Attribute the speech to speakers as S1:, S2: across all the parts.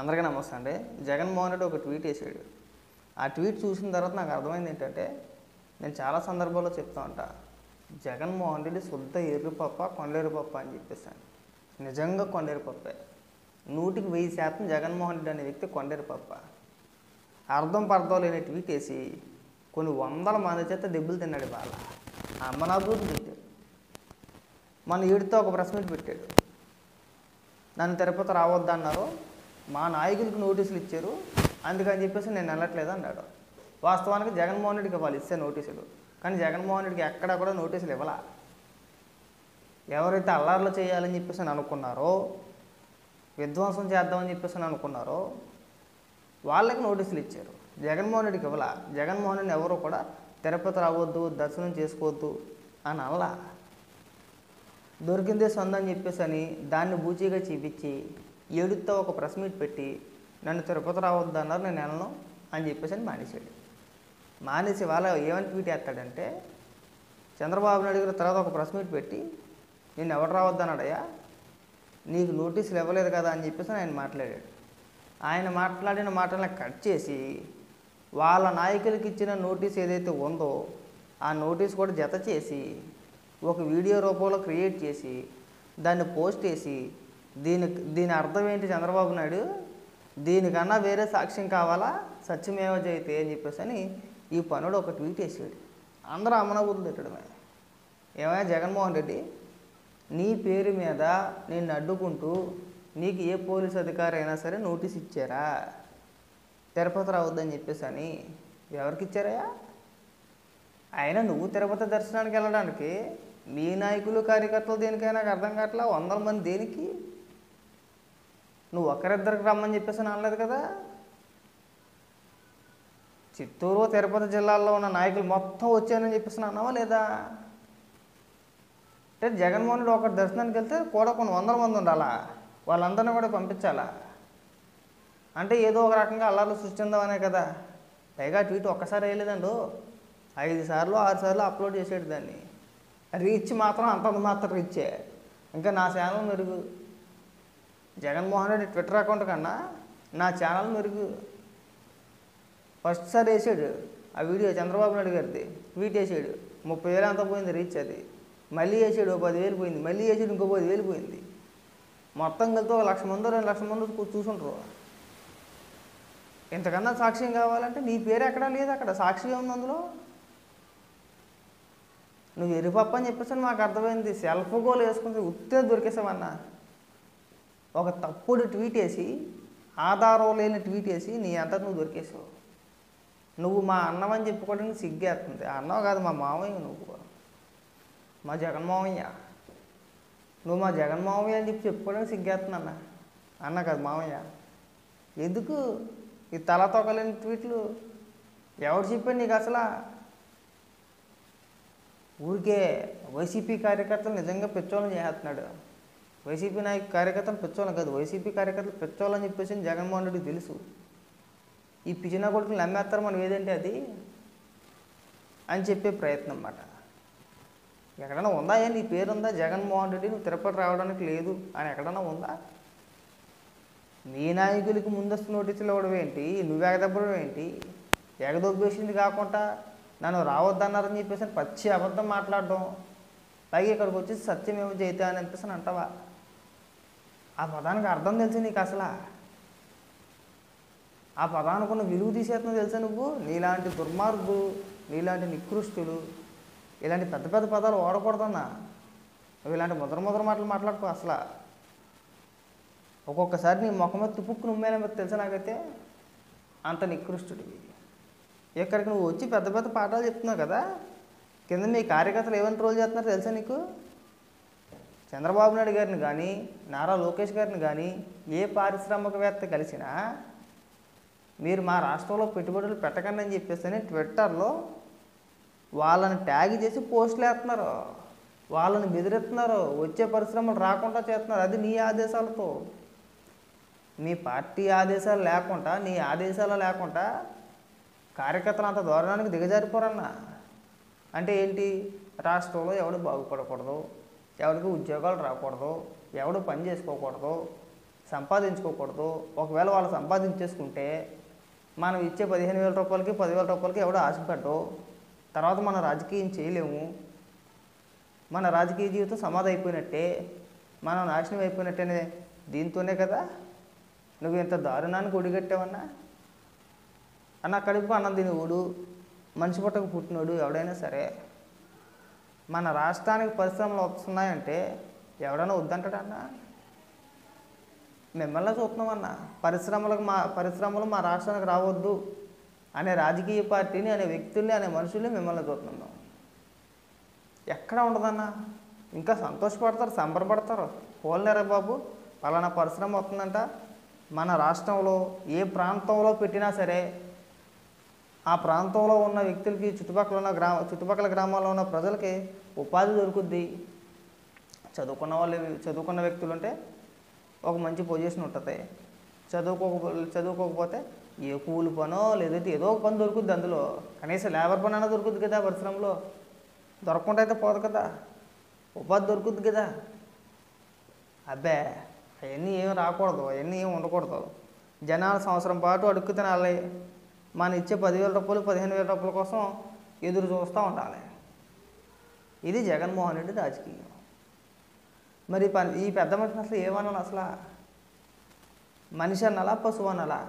S1: అందరికీ నమస్తే అండి. జగన్మోహన్ రెడ్డి ఒక ట్వీట్ వేసాడు. ఆ ట్వీట్ చూసిన తర్వాత నాకు అర్థమైంది ఏంటంటే, నేను చాలా సందర్భాల్లో చెప్తా ఉంటా, జగన్మోహన్ రెడ్డి శుద్ధ ఎర్రిపప్ప, కొండెర్రిపప్ప అని చెప్పేసాను. నిజంగా కొండెర్రిపప్పే. 100% జగన్మోహన్ రెడ్డి అనే వ్యక్తి కొండెర్రిపప్ప. అర్థం పర్థం లేని ట్వీట్ వేసి కొన్ని వందల మంది చేత దెబ్బలు తిన్నాడు. వాళ్ళ అమ్మనాబూరు తిట్టాడు. మన ఈడితో ఒక ప్రెస్ మీట్ పెట్టాడు. నన్ను తిరుపతి రావద్దన్నారు, మా నాయకులకు నోటీసులు ఇచ్చారు, అందుకని చెప్పేసి నేను వెళ్ళట్లేదు అన్నాడు. వాస్తవానికి జగన్మోహన్ రెడ్డికి వాళ్ళు ఇస్తే నోటీసులు, కానీ జగన్మోహన్ రెడ్డికి ఎక్కడా కూడా నోటీసులు ఇవ్వాల. ఎవరైతే అల్లార్లు చేయాలని చెప్పేసి అనుకున్నారో, విధ్వంసం చేద్దామని చెప్పేసి అనుకున్నారో వాళ్ళకి నోటీసులు ఇచ్చారు. జగన్మోహన్ రెడ్డికి ఇవ్వాల. జగన్మోహన్ రెడ్డిని ఎవరు కూడా తిరుపతి రావద్దు, దర్శనం చేసుకోవద్దు అని అల్లా. దొరికిందే సొంతం అని చెప్పేసి అని దాన్ని బూచీగా చూపించి ఏడుతో ఒక ప్రెస్ మీట్ పెట్టి నన్ను తిరుపతి రావద్దు అన్నారు, నేను వెళ్ళను అని చెప్పేసి అని మానేశాడు. మానేసి వాళ్ళ ఏమని ట్వీట్ వేస్తాడంటే, చంద్రబాబు నాయుడు గారి తర్వాత ఒక ప్రెస్ మీట్ పెట్టి నేను ఎవరు రావద్దు అన్నాడయ్యా, నీకు నోటీసులు ఇవ్వలేదు కదా అని చెప్పేసి ఆయన మాట్లాడాడు. ఆయన మాట్లాడిన మాటలను కట్ చేసి వాళ్ళ నాయకులకి ఇచ్చిన నోటీస్ ఏదైతే ఉందో ఆ నోటీస్ కూడా జత చేసి ఒక వీడియో రూపంలో క్రియేట్ చేసి దాన్ని పోస్ట్ చేసి దీని అర్థం ఏంటి చంద్రబాబు నాయుడు, దీనికన్నా వేరే సాక్ష్యం కావాలా, సత్యమేవ జయతే అని చెప్పేసి అని ఈ పనుడు ఒక ట్వీట్ వేసాడు. అందరూ అమ్మనబుద్ధులు తిట్టడమే. ఏమైనా జగన్మోహన్ రెడ్డి, నీ పేరు మీద నిన్ను అడ్డుకుంటూ నీకు ఏ పోలీస్ అధికారి అయినా సరే నోటీస్ ఇచ్చారా తిరుపతి రావద్దని చెప్పేసి అని? ఎవరికి ఇచ్చారయ్యా? అయినా నువ్వు తిరుపతి దర్శనానికి వెళ్ళడానికి నీ నాయకులు కార్యకర్తలు దేనికైనా నాకు అర్థం కావట్లా, 100 మంది దేనికి? నువ్వు ఒకరిద్దరికి రమ్మని చెప్పేసి అనలేదు కదా. చిత్తూరు తిరుపతి జిల్లాల్లో ఉన్న నాయకులు మొత్తం వచ్చానని చెప్పేసి అన్నావా లేదా? అంటే జగన్మోహన్ రెడ్డి ఒకటి దర్శనానికి వెళ్తే కూడా కొన్ని 100 మంది ఉండాలా, వాళ్ళందరినీ కూడా పంపించాలా? అంటే ఏదో ఒక రకంగా అల్లాలు సృష్టిందామనే కదా. పైగా ట్వీట్ ఒక్కసారి వేయలేదండు, 5 సార్లు 6 సార్లు అప్లోడ్ చేసాడు. దాన్ని రీచ్ మాత్రం అంతంత మాత్రం రీచే. ఇంకా నా ఛానల్ మెరుగు. జగన్మోహన్ రెడ్డి ట్విట్టర్ అకౌంట్ కన్నా నా ఛానల్ మెరుగు. ఫస్ట్ సారి వేసాడు ఆ వీడియో చంద్రబాబు నాయుడు గారిది, ట్వీట్ వేసాడు, 30,000 అంత పోయింది రీచ్. అది మళ్ళీ వేసాడు, 10,000 పోయింది. మళ్ళీ వేసాడు, ఇంకో 10,000 పోయింది. మొత్తం కలిసి 1,00,000 మంది 2,00,000 మంది చూసుంటారు. ఇంతకన్నా సాక్ష్యం కావాలంటే నీ పేరు ఎక్కడా లేదు. అక్కడ సాక్షి ఉంది అందులో. నువ్వు ఎరిపప్ప అని చెప్పేసి మాకు అర్థమైంది. సెల్ఫ్ గోల్ వేసుకుంటే ఉత్తే దొరికేసావన్నా. ఒక తప్పుడు ట్వీట్ వేసి, ఆధారం లేని ట్వీట్ వేసి నీ అంతా నువ్వు దొరికేసావు. నువ్వు మా అన్నమని చెప్పుకోవడానికి సిగ్గేస్తుంది. అన్నవ కాదు, మా మామయ్య. నువ్వు మా జగన్మామయ్య. నువ్వు మా జగన్మామయ్య అని చెప్పుకోవడానికి సిగ్గేస్తుంది అన్న. అన్న కాదు, మామయ్య. ఎందుకు ఈ తల తొక్కలేని ట్వీట్లు? ఎవరు చెప్పాడు నీకు అసలు? ఊరికే వైసీపీ కార్యకర్తలు నిజంగా పెచ్చోళ్ళని చేస్తున్నాడు. వైసీపీ కార్యకర్తలు పెచ్చోళ్ళం కాదు, వైసీపీ కార్యకర్తలు పెచ్చోళ్ళని చెప్పేసి జగన్మోహన్ రెడ్డికి తెలుసు. ఈ పిచ్చినా కొడుకులు నమ్మేస్తారు మనం ఏదంటే అది అని చెప్పే ప్రయత్నం అన్నమాట. ఎక్కడైనా ఉందా? నీ పేరు ఉందా జగన్మోహన్ రెడ్డి, నువ్వు తిరుపతి రావడానికి లేదు అని ఎక్కడైనా ఉందా? నీ నాయకులకి ముందస్తు నోటీసులు ఇవ్వడం ఏంటి, నువ్వు ఎగదబ్బడం ఏంటి? ఎగదొబ్బేసింది కాకుండా నన్ను రావద్దన్నారని చెప్పేసి పచ్చి అబద్ధం మాట్లాడడం, పైగా ఇక్కడికి వచ్చి సత్యమేవ జయతే అని చెప్పేసి అంటావా? ఆ పదానికి అర్థం తెలుసు నీకు అసలు? ఆ పదానికి ఉన్న విలువ తీసేస్తున్నావు తెలుసా నువ్వు? నీలాంటి దుర్మార్గులు, నీలాంటి నికృష్టులు ఇలాంటి పెద్ద పెద్ద పదాలు వాడకూడదన్నా. నువ్వు ఇలాంటి ముద్ర మాటలు మాట్లాడుకో అసలు. ఒక్కొక్కసారి నీ ముఖం మీద తుపుక్కు నుమ్మేనా తెలుసా నాకైతే. అంత నికృష్టుడివి. ఇక్కడికి నువ్వు వచ్చి పెద్ద పెద్ద పాఠాలు చెప్తున్నావు కదా, కింద మీ కార్యకర్తలు ఏమని ట్రోల్ చేస్తున్నారో తెలుసా నీకు? చంద్రబాబు నాయుడు గారిని కానీ, నారా లోకేష్ గారిని కానీ ఏ పారిశ్రామికవేత్త కలిసినా మీరు మా రాష్ట్రంలో పెట్టుబడులు పెట్టకండి అని చెప్పేసి ట్విట్టర్లో వాళ్ళని ట్యాగ్ చేసి పోస్టులు వేస్తున్నారు, వాళ్ళని బెదిరిస్తున్నారు, వచ్చే పరిశ్రమలు రాకుండా చేస్తున్నారు. అది నీ ఆదేశాలతో. మీ పార్టీ ఆదేశాలు లేకుండా, నీ ఆదేశాలు లేకుండా కార్యకర్తలు అంత దారుణానికి దిగజారిపోరన్నా. అంటే ఏంటి? రాష్ట్రంలో ఎవడు బాగుపడకూడదు, ఎవరికి ఉద్యోగాలు రాకూడదు, ఎవడు పని చేసుకోకూడదు, సంపాదించుకోకూడదు. ఒకవేళ వాళ్ళు సంపాదించేసుకుంటే మనం ఇచ్చే 15,000 రూపాయలకి 10,000 రూపాయలకి ఎవడో ఆశపడ్డు. తర్వాత మనం రాజకీయం చేయలేము. మన రాజకీయ జీవితం సమాధి అయిపోయినట్టే, మనం నాశనం అయిపోయినట్టేనే. దీంతోనే కదా నువ్వు ఇంత దారుణానికి ఒడిగట్టావన్నా. అన్న కడుపు అన్నం తినేవాడు, మనిషి పుట్టకు పుట్టినోడు ఎవడైనా సరే మన రాష్ట్రానికి పరిశ్రమలు వస్తున్నాయంటే ఎవడైనా వద్దంటాడన్నా? మిమ్మల్ని చూస్తున్నామన్నా. పరిశ్రమలు మా రాష్ట్రానికి రావద్దు అనే రాజకీయ పార్టీని, అనే వ్యక్తుల్ని, అనే మనుషుల్ని మిమ్మల్ని చూస్తున్నాం. ఎక్కడ ఉండదన్నా. ఇంకా సంతోషపడతారు, సంబరపడతారు. పోలేరా బాబు, పలానా పరిశ్రమ వస్తుందంట, మన రాష్ట్రంలో ఏ ప్రాంతంలో పెట్టినా సరే ఆ ప్రాంతంలో ఉన్న వ్యక్తులకి, చుట్టుపక్కల గ్రామాల్లో ఉన్న ప్రజలకి ఉపాధి దొరుకుద్ది. చదువుకున్న వ్యక్తులు ఉంటే ఒక మంచి పొజిషన్ ఉంటుంది. చదువుకోకపోతే ఏ కూలి పనో లేదంటే ఏదో ఒక పని దొరుకుద్ది. అందులో కనీసం లేబర్ పని అయినా దొరుకుద్ది కదా పరిశ్రమలో. దొరకకుండా అయితే పోదు కదా, ఉపాధి దొరుకుద్ది కదా. అబ్బే అవన్నీ ఏం రాకూడదు, అవన్నీ ఏం ఉండకూడదు. జనాలు సంవత్సరం పాటు అడుక్కు తినాలి. మనం ఇచ్చే 10,000 రూపాయలు 15,000 రూపాయల కోసం ఎదురు చూస్తూ ఉండాలి. ఇది జగన్మోహన్ రెడ్డి రాజకీయం. మరి ఈ పెద్ద మనిషిని అసలు ఏమన్నాను? అసలు మనిషి అనాలా, పశువు అనాలా?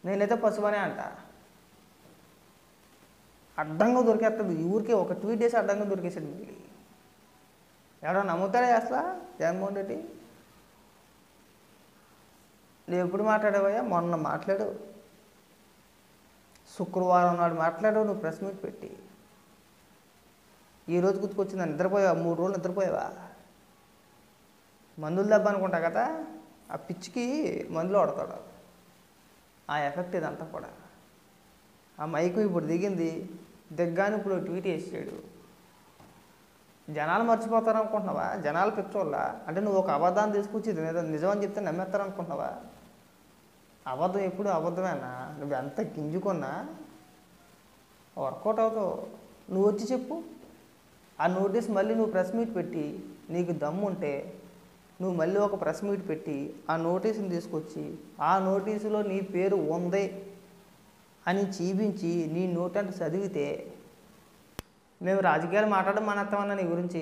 S1: నేనైతే పశువనే అంట. అడ్డంగా దొరికేస్తుంది. ఊరికే ఒక ట్వీట్ చేసి అడ్డంగా దొరికేసాడు. మళ్ళీ ఎవడో నమ్ముతాడే అసలు జగన్మోహన్ రెడ్డి? నువ్వు ఎప్పుడు మాట్లాడావయ్యా? మొన్న మాట్లాడు, శుక్రవారం నాడు మాట్లాడావు నువ్వు ప్రెస్ మీట్ పెట్టి. ఈరోజు గుర్తుకొచ్చిందా? నిద్రపోయావా? 3 రోజులు నిద్రపోయావా? మందులు దెబ్బ అనుకుంటా కదా, ఆ పిచ్చికి మందులు వాడతాడు. ఆ ఎఫెక్ట్ ఇదంతా కూడా. ఆ మైకు ఇప్పుడు దిగింది, దిగ్గాని ఇప్పుడు ట్వీట్ వేసాడు. జనాలు మర్చిపోతారు అనుకుంటున్నావా? జనాలు పిచ్చోళ్ళ అంటే నువ్వు ఒక అబద్ధాన్ని తీసుకొచ్చి నిజం అని చెప్తే నమ్మేస్తారు అనుకుంటున్నావా? అబద్ధం ఎప్పుడు అబద్ధమేనా? నువ్వు ఎంత గింజుకున్నా వర్కౌట్ అవుతావు. నువ్వు వచ్చి చెప్పు. ఆ నోటీస్ మళ్ళీ నువ్వు ప్రెస్ మీట్ పెట్టి, నీకు దమ్ము ఉంటే నువ్వు మళ్ళీ ఒక ప్రెస్ మీట్ పెట్టి ఆ నోటీసుని తీసుకొచ్చి, ఆ నోటీసులో నీ పేరు ఉంది అని చూపించి నీ నోటంటే చదివితే మేము రాజకీయాలు మాట్లాడడం మానేస్తామన్నా నీ గురించి.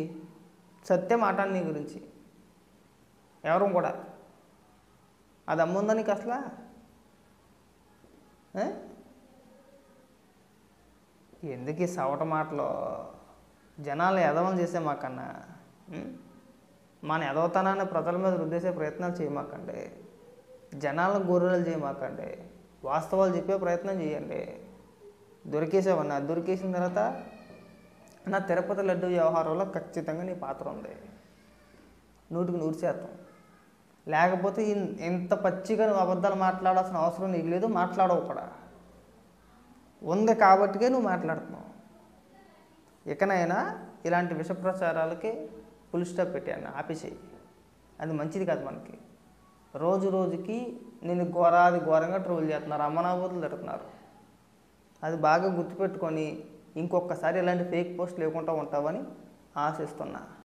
S1: సత్యం మాట్లాడి నీ గురించి ఎవరు కూడా. అది అమ్ముందా నీకు అసలు? ఎందుకు ఈ సవట మాటలు? జనాలు ఎదవలు చేసే మాకన్నా మన ఎదవతనాన్ని ప్రజల మీద రుద్దేసే ప్రయత్నాలు చేయమాకండి. జనాలను గొర్రెలు చేయమాకండి. వాస్తవాలు చెప్పే ప్రయత్నం చేయండి. దొరికేసావన్నా, దొరికేసిన తర్వాత నా తిరుపతి లడ్డు వ్యవహారంలో ఖచ్చితంగా నీ పాత్ర ఉంది, 100% లేకపోతే ఇంత పచ్చిగా నువ్వు అబద్ధాలు మాట్లాడాల్సిన అవసరం నీకు లేదు, మాట్లాడవు కూడా. ఉంది కాబట్టికే నువ్వు మాట్లాడుతున్నావు. ఇకనైనా ఇలాంటి విష ప్రచారాలకి ఫుల్ స్టాప్ పెట్టాను, ఆపేసేయి. అది మంచిది కాదు మనకి. రోజు రోజుకి నేను ఘోరంగా ట్రోల్ చేస్తున్నారు, అమ్మనాబోతులు తిడుతున్నారు. అది బాగా గుర్తుపెట్టుకొని ఇంకొకసారి ఇలాంటి ఫేక్ పోస్ట్ లేకుండా ఉంటావని ఆశిస్తున్నా.